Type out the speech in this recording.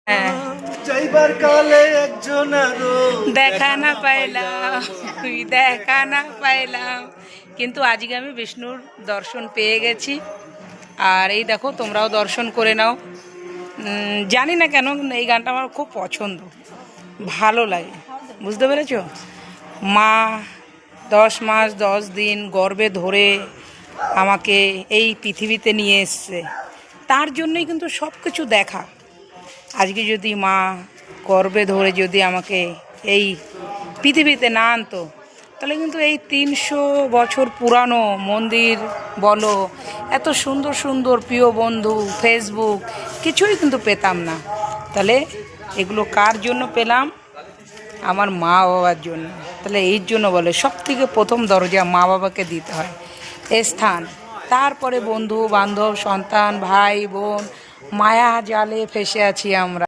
হ্যাঁ, যাইবার কালে একজন আরো দেখা না পাইলাম, তুই দেখা না পাইলাম, কিন্তু আজকে আমি বিষ্ণুর দর্শন পেয়ে গেছি। আর এই দেখো, তোমরাও দর্শন করে নাও। জানি না কেন এই গানটা আমার খুব পছন্দ, ভালো লাগে। বুঝতে পেরেছো? মা 10 মাস 10 দিন গর্ভে ধরে আমাকে এই পৃথিবীতে নিয়ে এসছে, তার জন্যই কিন্তু সব কিছু দেখা। আজকে যদি মা গর্ভে ধরে যদি আমাকে এই পৃথিবীতে না আনতো, তাহলে কিন্তু এই 300 বছর পুরানো মন্দির বলো, এত সুন্দর সুন্দর প্রিয় বন্ধু, ফেসবুক, কিছুই কিন্তু পেতাম না। তাহলে এগুলো কার জন্য পেলাম? আমার মা বাবার জন্য। তাহলে এই জন্য বলে সব থেকে প্রথম দরজা মা বাবাকে দিতে হয় এ স্থান, তারপরে বন্ধু বান্ধব, সন্তান, ভাই বোন, মায়া জালে ফেসে আছি আমরা।